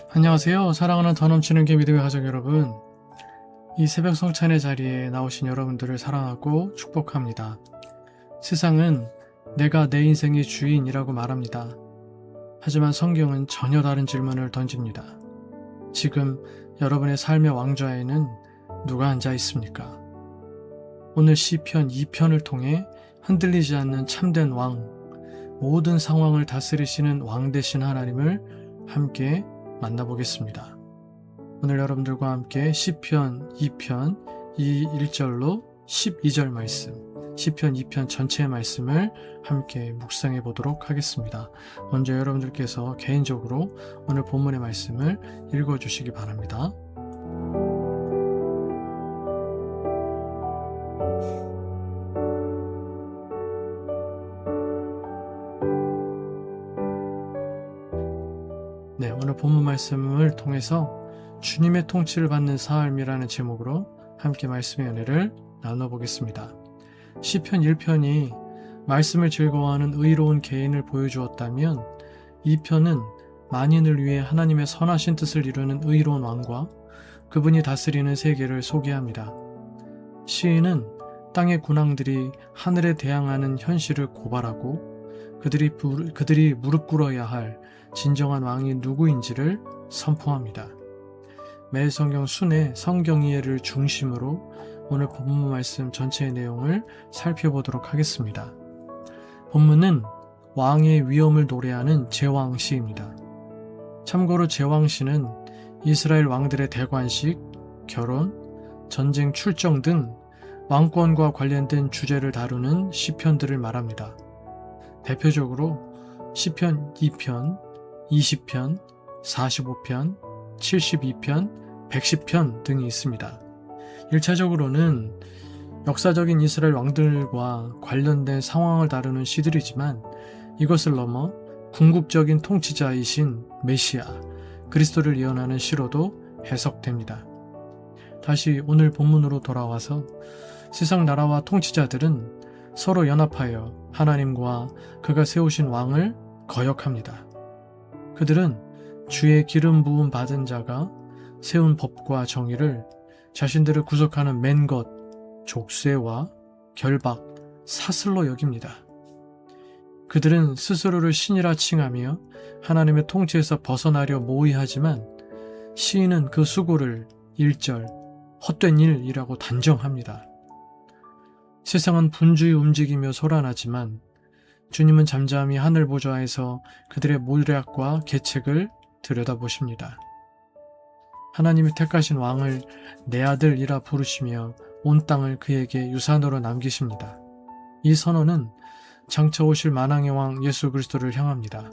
안녕하세요. 사랑하는 더 넘치는 게 믿음의 가족 여러분. 이 새벽 성찬의 자리에 나오신 여러분들을 사랑하고 축복합니다. 세상은 내가 내 인생의 주인이라고 말합니다. 하지만 성경은 전혀 다른 질문을 던집니다. 지금 여러분의 삶의 왕좌에는 누가 앉아 있습니까? 오늘 시편 2편을 통해 흔들리지 않는 참된 왕, 모든 상황을 다스리시는 왕 되신 하나님을 함께 만나보겠습니다. 오늘 여러분들과 함께 시편 2편 1절로 12절 말씀, 시편 2편 전체의 말씀을 함께 묵상해 보도록 하겠습니다. 먼저 여러분들께서 개인적으로 오늘 본문의 말씀을 읽어주시기 바랍니다. 네, 오늘 본문 말씀을 통해서 주님의 통치를 받는 삶이라는 제목으로 함께 말씀의 은혜를 나눠보겠습니다. 시편 1편이 말씀을 즐거워하는 의로운 개인을 보여주었다면 2편은 만인을 위해 하나님의 선하신 뜻을 이루는 의로운 왕과 그분이 다스리는 세계를 소개합니다. 시인은 땅의 군왕들이 하늘에 대항하는 현실을 고발하고 그들이 무릎 꿇어야 할 진정한 왕이 누구인지를 선포합니다. 매 성경 순회 성경 이해를 중심으로 오늘 본문 말씀 전체의 내용을 살펴보도록 하겠습니다. 본문은 왕의 위엄을 노래하는 제왕시입니다. 참고로 제왕시는 이스라엘 왕들의 대관식, 결혼, 전쟁 출정 등 왕권과 관련된 주제를 다루는 시편들을 말합니다. 대표적으로 시편 2편, 20편, 45편, 72편, 110편 등이 있습니다. 1차적으로는 역사적인 이스라엘 왕들과 관련된 상황을 다루는 시들이지만 이것을 넘어 궁극적인 통치자이신 메시아, 그리스도를 예언하는 시로도 해석됩니다. 다시 오늘 본문으로 돌아와서 세상 나라와 통치자들은 서로 연합하여 하나님과 그가 세우신 왕을 거역합니다. 그들은 주의 기름 부음 받은 자가 세운 법과 정의를 자신들을 구속하는 맨것, 족쇄와 결박, 사슬로 여깁니다. 그들은 스스로를 신이라 칭하며 하나님의 통치에서 벗어나려 모의하지만 시인은 그 수고를 1절 헛된 일이라고 단정합니다. 세상은 분주히 움직이며 소란하지만 주님은 잠잠히 하늘 보좌에서 그들의 모략과 계책을 들여다보십니다. 하나님이 택하신 왕을 내 아들이라 부르시며 온 땅을 그에게 유산으로 남기십니다. 이 선언은 장차 오실 만왕의 왕 예수 그리스도를 향합니다.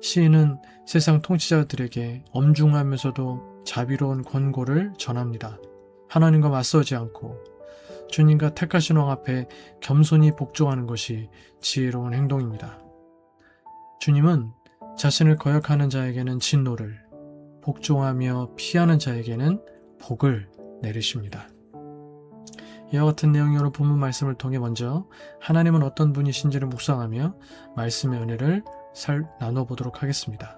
시인은 세상 통치자들에게 엄중하면서도 자비로운 권고를 전합니다. 하나님과 맞서지 않고 주님과 택하신 왕 앞에 겸손히 복종하는 것이 지혜로운 행동입니다. 주님은 자신을 거역하는 자에게는 진노를, 복종하며 피하는 자에게는 복을 내리십니다. 이와 같은 내용으로 본문 말씀을 통해 먼저 하나님은 어떤 분이신지를 묵상하며 말씀의 은혜를 나눠보도록 하겠습니다.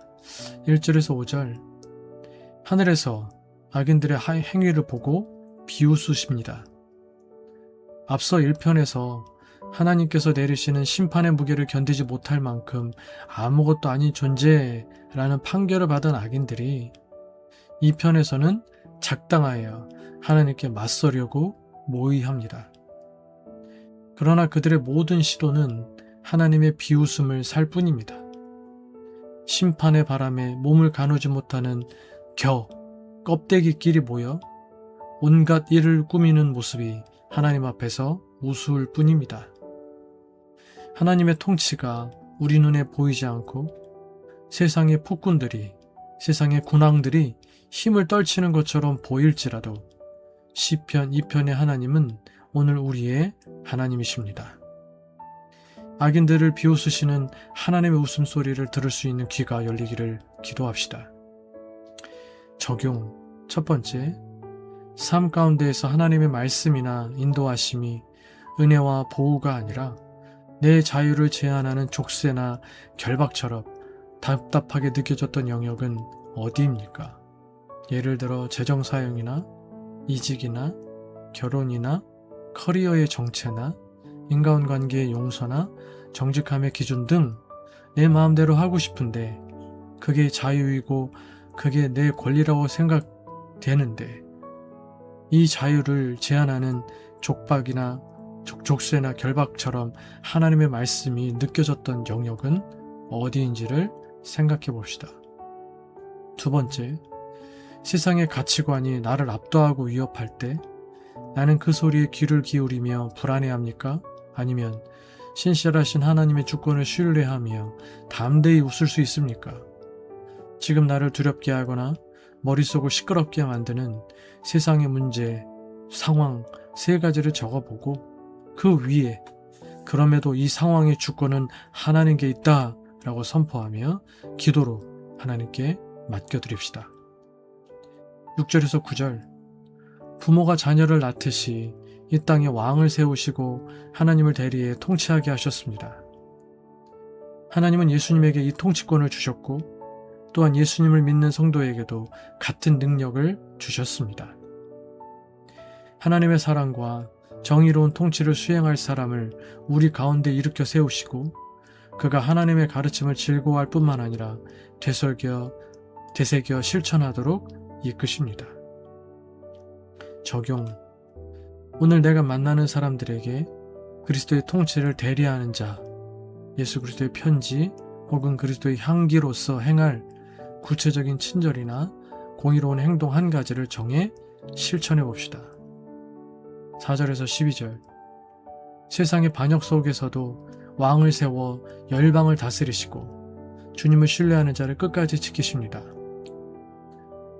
1절에서 5절, 하늘에서 악인들의 행위를 보고 비웃으십니다. 앞서 1편에서 하나님께서 내리시는 심판의 무게를 견디지 못할 만큼 아무것도 아닌 존재라는 판결을 받은 악인들이 2편에서는 작당하여 하나님께 맞서려고 모의합니다. 그러나 그들의 모든 시도는 하나님의 비웃음을 살 뿐입니다. 심판의 바람에 몸을 가누지 못하는 껍데기끼리 모여 온갖 일을 꾸미는 모습이 하나님 앞에서 우스울 뿐입니다. 하나님의 통치가 우리 눈에 보이지 않고 세상의 폭군들이, 세상의 군왕들이 힘을 떨치는 것처럼 보일지라도 시편 2편의 하나님은 오늘 우리의 하나님이십니다. 악인들을 비웃으시는 하나님의 웃음소리를 들을 수 있는 귀가 열리기를 기도합시다. 적용 첫 번째, 삶 가운데에서 하나님의 말씀이나 인도하심이 은혜와 보호가 아니라 내 자유를 제한하는 족쇄나 결박처럼 답답하게 느껴졌던 영역은 어디입니까? 예를 들어 재정 사용이나 이직이나 결혼이나 커리어의 정체나 인간관계의 용서나 정직함의 기준 등 내 마음대로 하고 싶은데 그게 자유이고 그게 내 권리라고 생각되는데 이 자유를 제한하는 족박이나 족쇄나 결박처럼 하나님의 말씀이 느껴졌던 영역은 어디인지를 생각해 봅시다. 두 번째, 세상의 가치관이 나를 압도하고 위협할 때 나는 그 소리에 귀를 기울이며 불안해합니까? 아니면 신실하신 하나님의 주권을 신뢰하며 담대히 웃을 수 있습니까? 지금 나를 두렵게 하거나 머릿속을 시끄럽게 만드는 세상의 문제, 상황 세 가지를 적어보고 그 위에 그럼에도 이 상황의 주권은 하나님께 있다 라고 선포하며 기도로 하나님께 맡겨드립시다. 6절에서 9절, 부모가 자녀를 낳듯이 이 땅에 왕을 세우시고 하나님을 대리해 통치하게 하셨습니다. 하나님은 예수님에게 이 통치권을 주셨고 또한 예수님을 믿는 성도에게도 같은 능력을 주셨습니다. 하나님의 사랑과 정의로운 통치를 수행할 사람을 우리 가운데 일으켜 세우시고 그가 하나님의 가르침을 즐거워할 뿐만 아니라 되새겨 실천하도록 이끄십니다. 적용. 오늘 내가 만나는 사람들에게 그리스도의 통치를 대리하는 자, 예수 그리스도의 편지 혹은 그리스도의 향기로서 행할 구체적인 친절이나 공의로운 행동 한 가지를 정해 실천해 봅시다. 4절에서 12절, 세상의 반역 속에서도 왕을 세워 열방을 다스리시고 주님을 신뢰하는 자를 끝까지 지키십니다.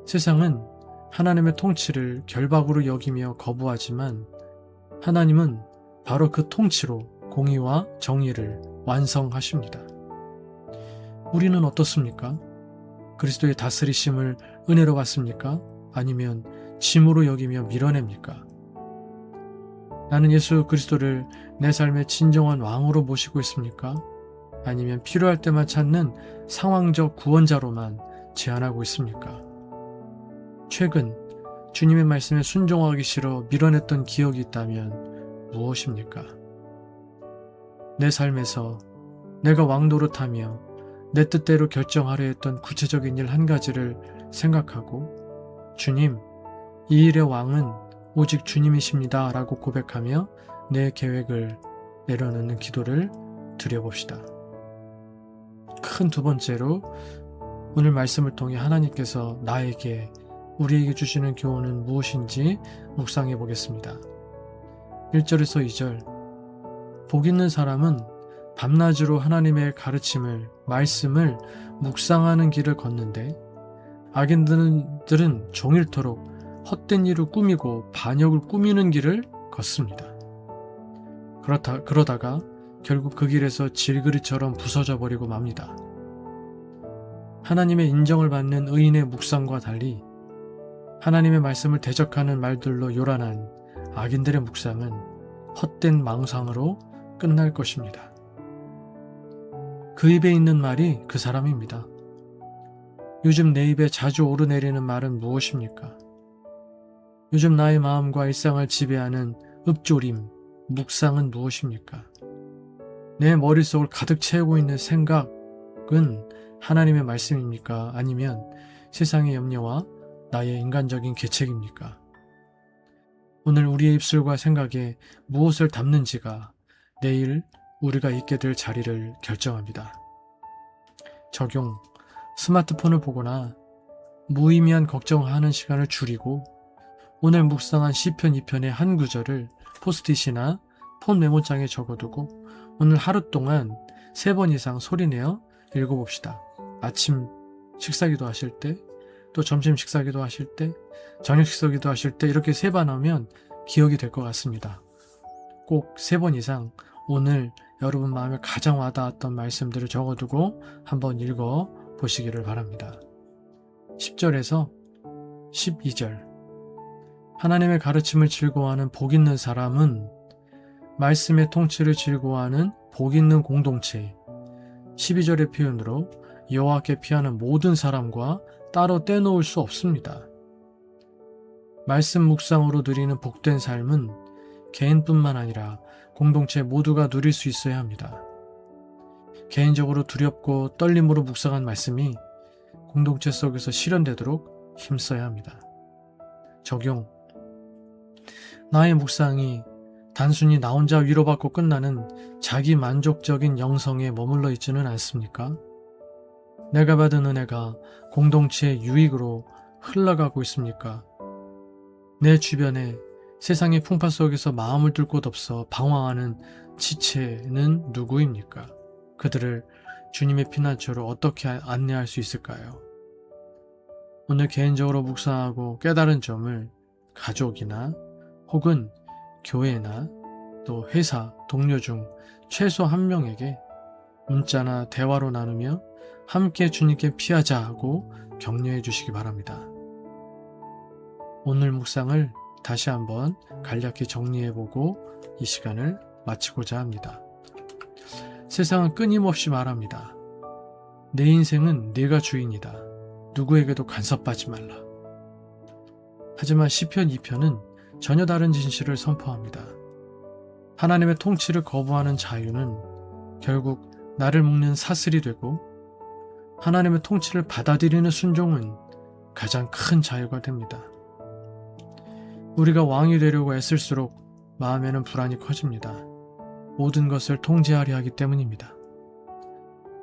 세상은 하나님의 통치를 결박으로 여기며 거부하지만 하나님은 바로 그 통치로 공의와 정의를 완성하십니다. 우리는 어떻습니까? 그리스도의 다스리심을 은혜로 받습니까? 아니면 짐으로 여기며 밀어냅니까? 나는 예수 그리스도를 내 삶의 진정한 왕으로 모시고 있습니까? 아니면 필요할 때만 찾는 상황적 구원자로만 제한하고 있습니까? 최근 주님의 말씀에 순종하기 싫어 밀어냈던 기억이 있다면 무엇입니까? 내 삶에서 내가 왕노릇하며 내 뜻대로 결정하려 했던 구체적인 일 한 가지를 생각하고 주님, 이 일의 왕은 오직 주님이십니다 라고 고백하며 내 계획을 내려놓는 기도를 드려봅시다. 큰 두 번째로 오늘 말씀을 통해 하나님께서 나에게 우리에게 주시는 교훈은 무엇인지 묵상해 보겠습니다. 1절에서 2절, 복 있는 사람은 밤낮으로 하나님의 가르침을, 말씀을 묵상하는 길을 걷는데 악인들은 종일토록 헛된 일을 꾸미고 반역을 꾸미는 길을 걷습니다. 그러다가 결국 그 길에서 질그릇처럼 부서져 버리고 맙니다. 하나님의 인정을 받는 의인의 묵상과 달리 하나님의 말씀을 대적하는 말들로 요란한 악인들의 묵상은 헛된 망상으로 끝날 것입니다. 그 입에 있는 말이 그 사람입니다. 요즘 내 입에 자주 오르내리는 말은 무엇입니까? 요즘 나의 마음과 일상을 지배하는 읍조림, 묵상은 무엇입니까? 내 머릿속을 가득 채우고 있는 생각은 하나님의 말씀입니까? 아니면 세상의 염려와 나의 인간적인 계책입니까? 오늘 우리의 입술과 생각에 무엇을 담는지가 내일 우리가 있게 될 자리를 결정합니다. 적용. 스마트폰을 보거나 무의미한 걱정하는 시간을 줄이고 오늘 묵상한 시편 2편의 한 구절을 포스트잇이나 폰 메모장에 적어두고 오늘 하루 동안 3번 이상 소리내어 읽어봅시다. 아침 식사기도 하실 때, 또 점심 식사기도 하실 때, 저녁 식사기도 하실 때 이렇게 3번 하면 기억이 될 것 같습니다. 꼭 3번 이상 오늘 여러분 마음에 가장 와닿았던 말씀들을 적어두고 한번 읽어보시기를 바랍니다. 10절에서 12절, 하나님의 가르침을 즐거워하는 복 있는 사람은 말씀의 통치를 즐거워하는 복 있는 공동체, 12절의 표현으로 여호와께 피하는 모든 사람과 따로 떼놓을 수 없습니다. 말씀 묵상으로 누리는 복된 삶은 개인뿐만 아니라 공동체 모두가 누릴 수 있어야 합니다. 개인적으로 두렵고 떨림으로 묵상한 말씀이 공동체 속에서 실현되도록 힘써야 합니다. 적용. 나의 묵상이 단순히 나 혼자 위로받고 끝나는 자기 만족적인 영성에 머물러 있지는 않습니까? 내가 받은 은혜가 공동체의 유익으로 흘러가고 있습니까? 내 주변에 세상의 풍파 속에서 마음을 둘 곳 없어 방황하는 지체는 누구입니까? 그들을 주님의 피난처로 어떻게 안내할 수 있을까요? 오늘 개인적으로 묵상하고 깨달은 점을 가족이나 혹은 교회나 또 회사, 동료 중 최소 한 명에게 문자나 대화로 나누며 함께 주님께 피하자 하고 격려해 주시기 바랍니다. 오늘 묵상을 다시 한번 간략히 정리해보고 이 시간을 마치고자 합니다. 세상은 끊임없이 말합니다. 내 인생은 네가 주인이다. 누구에게도 간섭하지 말라. 하지만 시편 2편은 전혀 다른 진실을 선포합니다. 하나님의 통치를 거부하는 자유는 결국 나를 묶는 사슬이 되고 하나님의 통치를 받아들이는 순종은 가장 큰 자유가 됩니다. 우리가 왕이 되려고 애쓸수록 마음에는 불안이 커집니다. 모든 것을 통제하려 하기 때문입니다.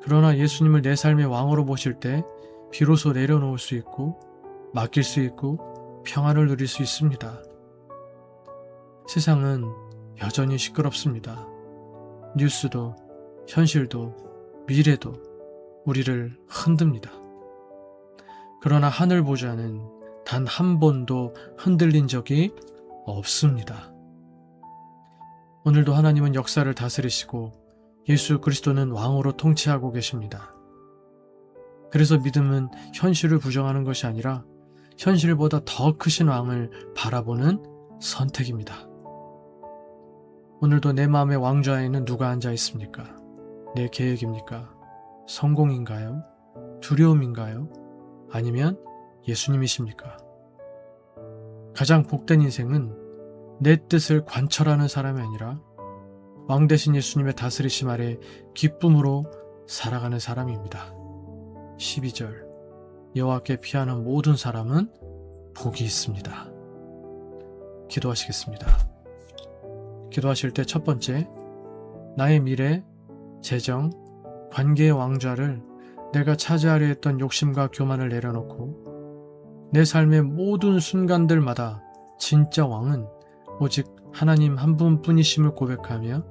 그러나 예수님을 내 삶의 왕으로 모실 때 비로소 내려놓을 수 있고 맡길 수 있고 평안을 누릴 수 있습니다. 세상은 여전히 시끄럽습니다. 뉴스도 현실도 미래도 우리를 흔듭니다. 그러나 하늘 보좌는 단 한 번도 흔들린 적이 없습니다. 오늘도 하나님은 역사를 다스리시고 예수 그리스도는 왕으로 통치하고 계십니다. 그래서 믿음은 현실을 부정하는 것이 아니라 현실보다 더 크신 왕을 바라보는 선택입니다. 오늘도 내 마음의 왕좌에는 누가 앉아 있습니까? 내 계획입니까? 성공인가요? 두려움인가요? 아니면 예수님이십니까? 가장 복된 인생은 내 뜻을 관철하는 사람이 아니라 왕 대신 예수님의 다스리심 아래 기쁨으로 살아가는 사람입니다. 12절 여호와께 피하는 모든 사람은 복이 있습니다. 기도하시겠습니다. 기도하실 때 첫 번째, 나의 미래, 재정, 관계의 왕좌를 내가 차지하려 했던 욕심과 교만을 내려놓고 내 삶의 모든 순간들마다 진짜 왕은 오직 하나님 한 분뿐이심을 고백하며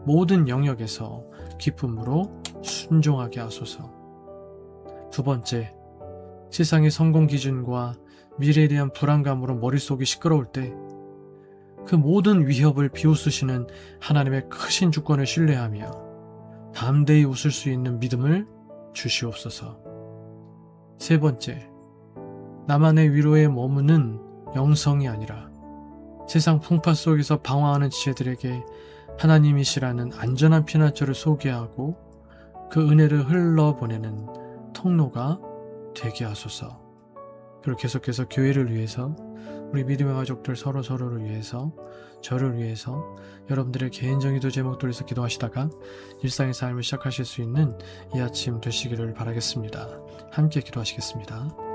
모든 영역에서 기쁨으로 순종하게 하소서. 두 번째, 세상의 성공 기준과 미래에 대한 불안감으로 머릿속이 시끄러울 때 그 모든 위협을 비웃으시는 하나님의 크신 주권을 신뢰하며 담대히 웃을 수 있는 믿음을 주시옵소서. 세 번째, 나만의 위로에 머무는 영성이 아니라 세상 풍파 속에서 방황하는 지체들에게 하나님이시라는 안전한 피난처를 소개하고 그 은혜를 흘러보내는 통로가 되게 하소서. 그리고 계속해서 교회를 위해서, 우리 믿음의 가족들 서로를 위해서, 저를 위해서 여러분들의 개인적인 기도 제목들을 위해서 기도하시다가 일상의 삶을 시작하실 수 있는 이 아침 되시기를 바라겠습니다. 함께 기도하시겠습니다.